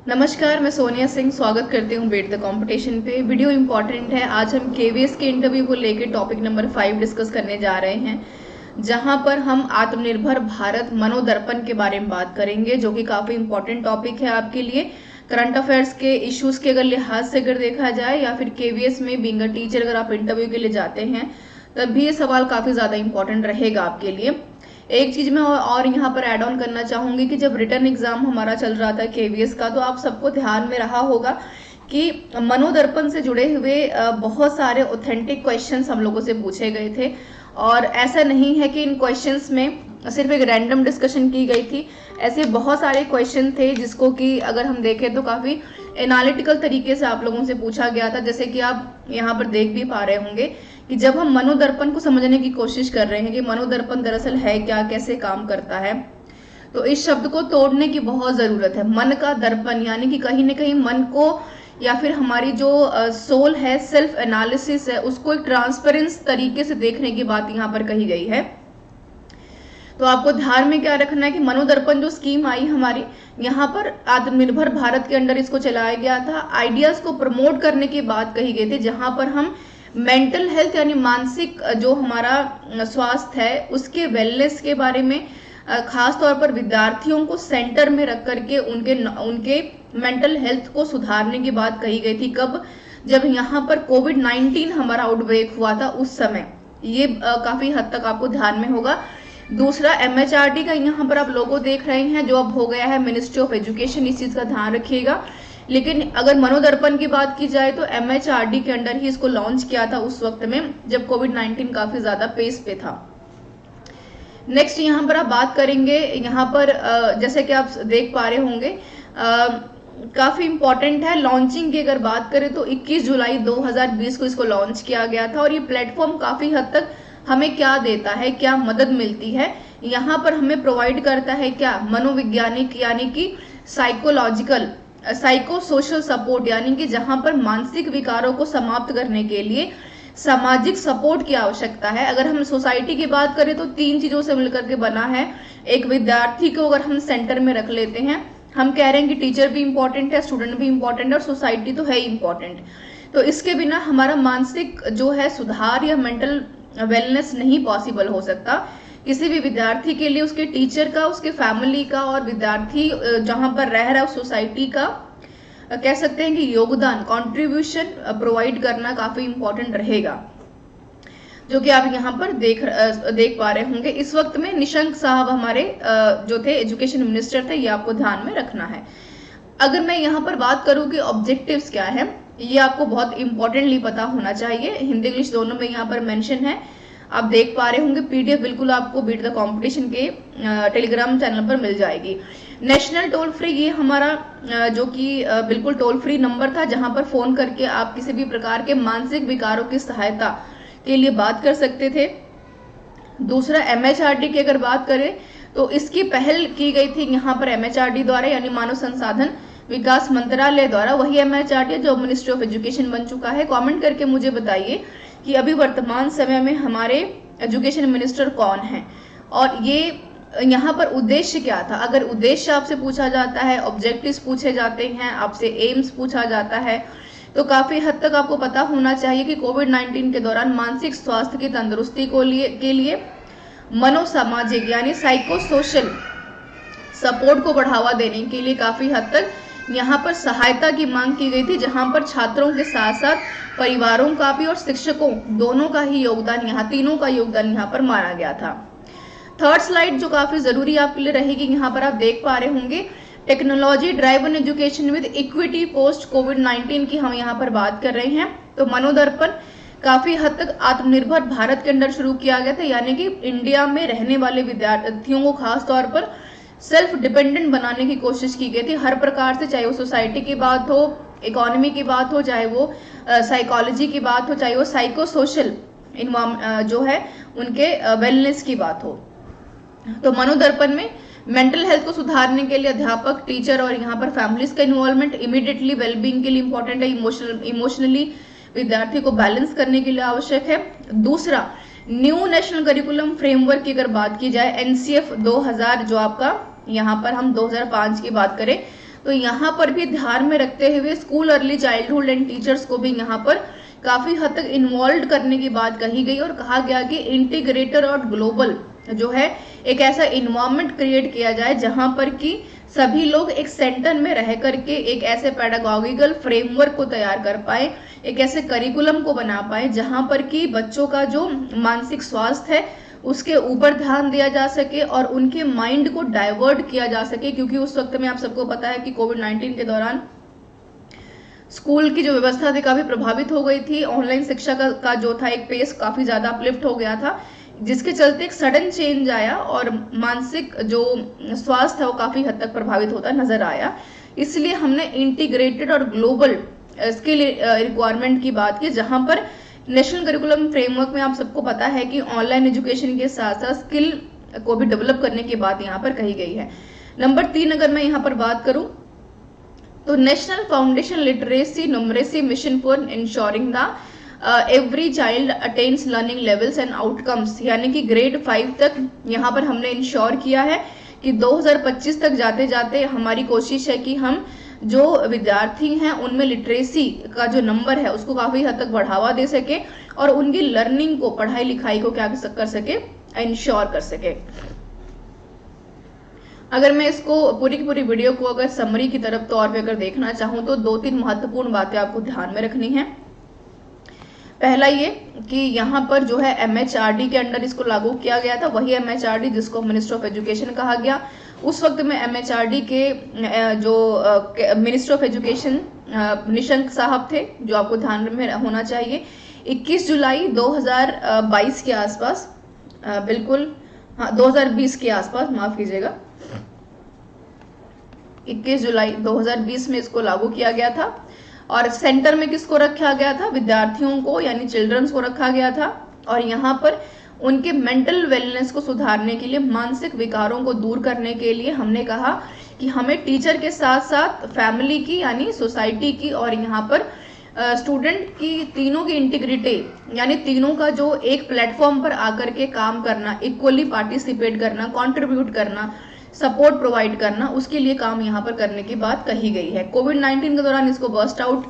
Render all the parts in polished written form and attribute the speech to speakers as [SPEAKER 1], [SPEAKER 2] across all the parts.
[SPEAKER 1] नमस्कार, मैं सोनिया सिंह स्वागत करती हूँ बीट द कंपटीशन पे। वीडियो इंपॉर्टेंट है। आज हम केवीएस के इंटरव्यू को लेकर टॉपिक नंबर 5 डिस्कस करने जा रहे हैं, जहां पर हम आत्मनिर्भर भारत मनोदर्पण के बारे में बात करेंगे, जो कि काफी इंपॉर्टेंट टॉपिक है आपके लिए। करंट अफेयर्स के इश्यूज के अगर लिहाज से अगर देखा जाए, या फिर केवीएस में बीइंग अ टीचर अगर आप इंटरव्यू के लिए जाते हैं, तब भी ये सवाल काफी ज्यादा इंपॉर्टेंट रहेगा आपके लिए। एक चीज मैं और यहाँ पर ऐड ऑन करना चाहूंगी कि जब रिटर्न एग्जाम हमारा चल रहा था केवीएस का, तो आप सबको ध्यान में रहा होगा कि मनोदर्पण से जुड़े हुए बहुत सारे ऑथेंटिक क्वेश्चंस हम लोगों से पूछे गए थे। और ऐसा नहीं है कि इन क्वेश्चंस में सिर्फ एक रैंडम डिस्कशन की गई थी। ऐसे बहुत सारे क्वेश्चन थे जिसको कि अगर हम देखें तो काफी एनालिटिकल तरीके से आप लोगों से पूछा गया था। जैसे कि आप यहाँ पर देख भी पा रहे होंगे कि जब हम मनोदर्पण को समझने की कोशिश कर रहे हैं कि मनोदर्पण दरअसल है क्या, कैसे काम करता है, तो इस शब्द को तोड़ने की बहुत जरूरत है। मन का दर्पण यानी कि कहीं ना कहीं मन को, या फिर हमारी जो सोल है, सेल्फ एनालिसिस है, उसको एक ट्रांसपेरेंस तरीके से देखने की बात यहाँ पर कही गई है। तो आपको ध्यान में क्या रखना है कि मनोदर्पण जो स्कीम आई हमारी, यहाँ पर आत्मनिर्भर भारत के अंडर इसको चलाया गया था। आइडियाज को प्रमोट करने की बात कही गई थी, जहां पर हम मेंटल हेल्थ यानी मानसिक जो हमारा स्वास्थ्य है उसके वेलनेस के बारे में, खास तौर पर विद्यार्थियों को सेंटर में रख करके उनके मेंटल हेल्थ को सुधारने की बात कही गई थी। कब? जब यहाँ पर कोविड-19 हमारा आउटब्रेक हुआ था, उस समय। ये काफी हद तक आपको ध्यान में होगा। दूसरा, एमएचआरडी का यहाँ पर आप लोगो देख रहे हैं, जो अब हो गया है मिनिस्ट्री ऑफ एजुकेशन। इस चीज का ध्यान रखिएगा। लेकिन अगर मनोदर्पण की बात की जाए तो एमएचआरडी के अंडर ही इसको लॉन्च किया था, उस वक्त में जब कोविड-19 काफी ज्यादा पेस पे था। नेक्स्ट यहाँ पर आप बात करेंगे, यहाँ पर जैसे कि आप देख पा रहे होंगे, काफी इंपॉर्टेंट है। लॉन्चिंग की अगर बात करें तो 21 जुलाई 2020 को इसको लॉन्च किया गया था। और ये प्लेटफॉर्म काफी हद तक हमें क्या देता है, क्या मदद मिलती है, यहाँ पर हमें प्रोवाइड करता है क्या, मनोवैज्ञानिक यानी कि साइकोलॉजिकल, साइको सोशल सपोर्ट, यानी कि जहां पर मानसिक विकारों को समाप्त करने के लिए सामाजिक सपोर्ट की आवश्यकता है। अगर हम सोसाइटी की बात करें तो 3 चीजों से मिलकर के बना है। एक, विद्यार्थी को अगर हम सेंटर में रख लेते हैं, हम कह रहे हैं कि टीचर भी इंपॉर्टेंट है, स्टूडेंट भी इंपॉर्टेंट है, और सोसाइटी तो है ही इंपॉर्टेंट। तो इसके बिना हमारा मानसिक जो है सुधार या मेंटल वेलनेस नहीं पॉसिबल हो सकता। किसी भी विद्यार्थी के लिए उसके टीचर का, उसके फैमिली का, और विद्यार्थी जहां पर रह रहा है उस सोसाइटी का, कह सकते हैं कि योगदान, कंट्रीब्यूशन प्रोवाइड करना काफी इंपॉर्टेंट रहेगा, जो कि आप यहाँ पर देख पा रहे होंगे। इस वक्त में निशंक साहब हमारे जो थे एजुकेशन मिनिस्टर थे, ये आपको ध्यान में रखना है। अगर मैं यहाँ पर बात करूँ कि ऑब्जेक्टिव्स क्या है, ये आपको बहुत इंपॉर्टेंटली पता होना चाहिए। हिंदी इंग्लिश दोनों में यहाँ पर मेंशन है, आप देख पा रहे होंगे। पीडीएफ बिल्कुल आपको बीट द कंपटीशन के टेलीग्राम चैनल पर मिल जाएगी। नेशनल टोल फ्री, ये हमारा जो कि बिल्कुल टोल फ्री नंबर था, जहां पर फोन करके आप किसी भी प्रकार के मानसिक विकारों की सहायता के लिए बात कर सकते थे। दूसरा, एमएचआरडी की अगर बात करें तो इसकी पहल की गई थी यहाँ पर एमएचआरडी द्वारा, यानी मानव संसाधन विकास मंत्रालय द्वारा। वही एमएचआरडी जो मिनिस्ट्री ऑफ एजुकेशन बन चुका है। कमेंट करके मुझे बताइए कि अभी वर्तमान समय में हमारे एजुकेशन मिनिस्टर कौन हैं, और ये यहाँ पर उद्देश्य क्या था। अगर उद्देश्य आपसे पूछा जाता है, ऑब्जेक्टिव्स पूछे जाते हैं, आपसे एम्स पूछा जाता है, तो काफी हद तक आपको पता होना चाहिए कि कोविड-19 के दौरान मानसिक स्वास्थ्य की तंदुरुस्ती के लिए मनोसामाजिक यानी साइको सोशल सपोर्ट को बढ़ावा देने के लिए काफी हद तक यहाँ पर सहायता की मांग की गई थी, जहां पर छात्रों के साथ साथ परिवारों का भी और शिक्षकों दोनों का ही योगदान, यहाँ तीनों का योगदान यहाँ पर माना गया था। थर्ड स्लाइड जो काफी जरूरी आपके लिए रहेगी, यहाँ पर आप देख पा रहे होंगे, technology driven education with equity post कोविड-19 की हम यहाँ पर बात कर रहे हैं। तो मनोदर्पण काफी हद तक आत्मनिर्भर भारत के अंदर शुरू किया गया था, यानी कि इंडिया में रहने वाले विद्यार्थियों को खास तौर पर सेल्फ डिपेंडेंट बनाने की कोशिश की गई थी हर प्रकार से, चाहे वो सोसाइटी की बात हो, इकोनॉमी की बात हो, चाहे वो साइकोलॉजी की बात हो, चाहे वो साइको सोशल जो है उनके वेलनेस की बात हो। तो मनोदर्पण में मेंटल हेल्थ को सुधारने के लिए अध्यापक, टीचर और यहाँ पर फैमिलीज का इन्वॉल्वमेंट इमीडिएटली वेलबींग के लिए इंपॉर्टेंट है। इमोशनली विद्यार्थी को बैलेंस करने के लिए आवश्यक है। दूसरा, न्यू नेशनल करिकुलम फ्रेमवर्क की अगर बात की जाए, एनसीएफ 2000, जो आपका यहाँ पर हम 2005 की बात करें तो यहाँ पर भी ध्यान में रखते हुए school early childhood and teachers को भी यहाँ पर काफी हद तक इन्वॉल्व करने की बात कही गई और कहा गया कि इंटीग्रेटर और ग्लोबल जो है एक ऐसा इन्वायरमेंट क्रिएट किया जाए जहां पर कि सभी लोग एक सेंटर में रह करके एक ऐसे पेडागॉजिकल फ्रेमवर्क को तैयार कर पाए, एक ऐसे करिकुलम को बना पाए जहां पर कि बच्चों का जो मानसिक स्वास्थ्य है उसके ऊपर ध्यान दिया जा सके और उनके माइंड को डाइवर्ट किया जा सके। क्योंकि उस वक्त में आप सबको पता है कि कोविड-19 के दौरान स्कूल की जो व्यवस्था थी काफी प्रभावित हो गई थी, ऑनलाइन शिक्षा का जो था एक पेस काफी ज्यादा अपलिफ्ट हो गया था, जिसके चलते एक सडन चेंज आया और मानसिक जो स्वास्थ्य है वो काफी हद तक प्रभावित होता नजर आया। इसलिए हमने इंटीग्रेटेड और ग्लोबल स्किल रिक्वायरमेंट की बात की, जहां पर नेशनल करिकुलम फ्रेमवर्क में आप सबको पता है कि ऑनलाइन एजुकेशन के साथ साथ स्किल को भी डेवलप करने की बात यहाँ पर कही गई है। नंबर 3 अगर मैं यहाँ पर बात करूं तो national foundation literacy numeracy mission for ensuring the every child attains learning levels and outcomes, यानी कि ग्रेड 5 तक यहाँ पर हमने इंश्योर किया है कि 2025 तक जाते जाते हमारी कोशिश है कि हम जो विद्यार्थी हैं उनमें लिटरेसी का जो नंबर है उसको काफी हद तक बढ़ावा दे सके और उनकी लर्निंग को, पढ़ाई लिखाई को क्या कर सके, इंश्योर कर सके। अगर मैं इसको पूरी की पूरी वीडियो को अगर समरी की तरफ तौर पे अगर देखना चाहूं तो 2-3 महत्वपूर्ण बातें आपको ध्यान में रखनी है। पहला ये कि यहाँ पर जो है MHRD के अंडर इसको लागू किया गया था, वही MHRD जिसको मिनिस्टर ऑफ एजुकेशन कहा गया। उस वक्त में MHRD के जो मिनिस्टर ऑफ एजुकेशन निशंक साहब थे, जो आपको ध्यान में होना चाहिए। 21 जुलाई 2022 के आसपास, बिल्कुल हाँ 2020 के आसपास, माफ कीजिएगा, 21 जुलाई 2020 में इसको लागू किया गया था। और सेंटर में किसको रखा गया था? विद्यार्थियों को, यानी चिल्ड्रंस को रखा गया था। और यहाँ पर उनके मेंटल वेलनेस को सुधारने के लिए, मानसिक विकारों को दूर करने के लिए हमने कहा कि हमें टीचर के साथ साथ फैमिली की, यानी सोसाइटी की, और यहाँ पर स्टूडेंट की, तीनों की इंटीग्रिटी, यानी तीनों का जो एक प्लेटफॉर्म पर आकर के काम करना, इक्वली पार्टिसिपेट करना, कंट्रीब्यूट करना, सपोर्ट प्रोवाइड करना, उसके लिए काम यहाँ पर करने की बात कही गई है। कोविड-19 के दौरान इसको बर्स्ट आउट,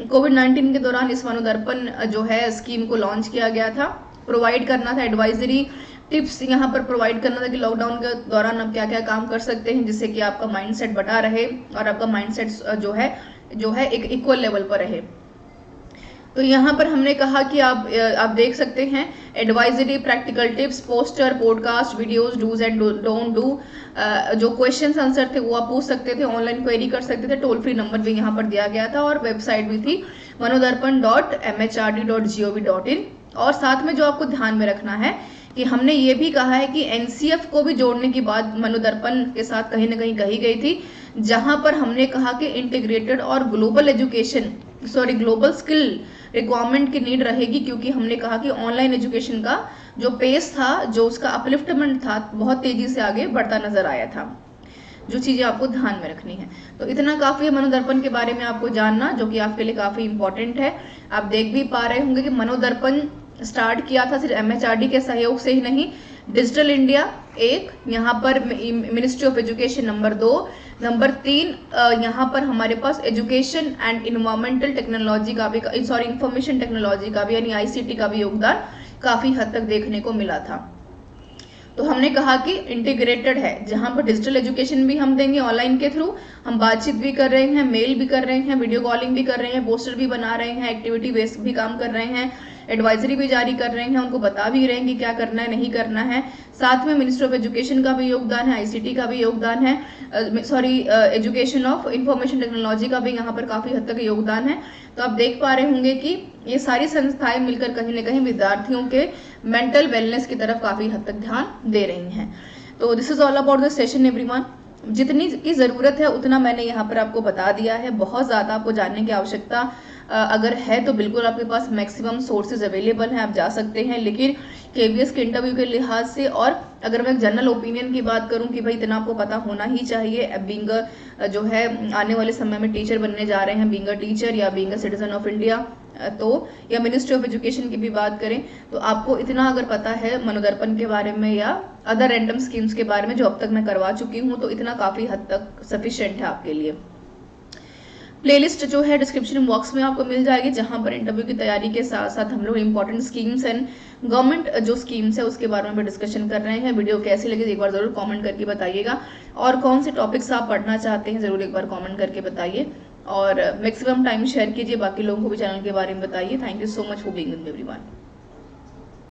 [SPEAKER 1] कोविड-19 के दौरान इस मनोदर्पण जो है स्कीम को लॉन्च किया गया था। प्रोवाइड करना था एडवाइजरी टिप्स, यहाँ पर प्रोवाइड करना था कि लॉकडाउन के दौरान आप क्या क्या काम कर सकते हैं जिससे कि आपका माइंडसेट बटा रहे और आपका माइंडसेट जो है एक इक्वल लेवल पर रहे। तो यहाँ पर हमने कहा कि आप देख सकते हैं advisory, practical tips, poster, podcast, videos, dos and don't do, जो क्वेश्चन आंसर थे वो आप पूछ सकते थे, ऑनलाइन क्वेरी कर सकते थे, टोल फ्री नंबर भी यहाँ पर दिया गया था और वेबसाइट भी थी manodharpan.mhrd.gov.in। और साथ में जो आपको ध्यान में रखना है कि हमने ये भी कहा है कि NCF को भी जोड़ने की बात मनोदर्पण के साथ कहीं ना कहीं कही गई थी, जहां पर हमने कहा कि इंटीग्रेटेड और ग्लोबल स्किल रिक्वायरमेंट की नीड रहेगी, क्योंकि हमने कहा कि ऑनलाइन एजुकेशन का जो पेस था, जो उसका अपलिफ्टमेंट था, बहुत तेजी से आगे बढ़ता नजर आया था, जो चीजें आपको ध्यान में रखनी है। तो इतना काफी है मनोदर्पण के बारे में आपको जानना, जो कि आपके लिए काफी इंपॉर्टेंट है। आप देख भी पा रहे होंगे कि मनोदर्पण स्टार्ट किया था सिर्फ MHRD के सहयोग से ही नहीं, डिजिटल इंडिया 1, यहाँ पर ministry of education number 2, number 3 यहाँ पर हमारे पास एजुकेशन एंड इन्वायरमेंटल टेक्नोलॉजी का भी, इंफॉर्मेशन टेक्नोलॉजी का भी, यानी ICT का भी योगदान काफी हद तक देखने को मिला था। तो हमने कहा कि इंटीग्रेटेड है, जहां पर डिजिटल एजुकेशन भी हम देंगे ऑनलाइन के थ्रू, हम बातचीत भी कर रहे हैं, मेल भी कर रहे हैं, वीडियो कॉलिंग भी कर रहे हैं, पोस्टर भी बना रहे हैं, एक्टिविटी बेस्ड भी काम कर रहे हैं, एडवाइजरी भी जारी कर रहे हैं, उनको बता भी रहे हैं कि क्या करना है नहीं करना है। साथ में मिनिस्टर ऑफ एजुकेशन का भी योगदान है, ICT का भी योगदान है, एजुकेशन ऑफ इंफॉर्मेशन टेक्नोलॉजी का भी यहाँ पर काफी हद तक योगदान है। तो आप देख पा रहे होंगे कि ये सारी संस्थाएं मिलकर कहीं ना कहीं विद्यार्थियों के मेंटल वेलनेस की तरफ काफी हद तक ध्यान दे रही हैं। तो this is all about the session everyone. जितनी की जरूरत है उतना मैंने यहाँ पर आपको बता दिया है। बहुत ज्यादा आपको जानने की आवश्यकता अगर है तो बिल्कुल आपके पास मैक्सिमम सोर्सेज अवेलेबल हैं, आप जा सकते हैं। लेकिन KVS के इंटरव्यू के लिहाज से, और अगर मैं जनरल ओपिनियन की बात करूं कि भाई इतना आपको पता होना ही चाहिए, बीइंग जो है आने वाले समय में टीचर बनने जा रहे हैं, बीइंग अ टीचर या being a citizen of India, तो या मिनिस्ट्री ऑफ एजुकेशन की भी बात करें तो आपको इतना अगर पता है मनोदर्पण के बारे में या अदर रैंडम स्कीम्स के बारे में जो अब तक मैं करवा चुकी हूँ, तो इतना काफ़ी हद तक सफिशिएंट है आपके लिए। प्लेलिस्ट जो है डिस्क्रिप्शन बॉक्स में आपको मिल जाएगी, जहां पर इंटरव्यू की तैयारी के साथ साथ हम लोग इंपॉर्टेंट स्कीम्स एंड गवर्नमेंट जो स्कीम्स है उसके बारे में भी डिस्कशन कर रहे हैं। वीडियो कैसी लगी एक बार जरूर कमेंट करके बताइएगा, और कौन से टॉपिक्स आप पढ़ना चाहते हैं जरूर एक बार कमेंट करके बताइए, और मैक्सिमम टाइम शेयर कीजिए, बाकी लोगों को भी चैनल के बारे में बताइए। Thank you so much for being with me everyone.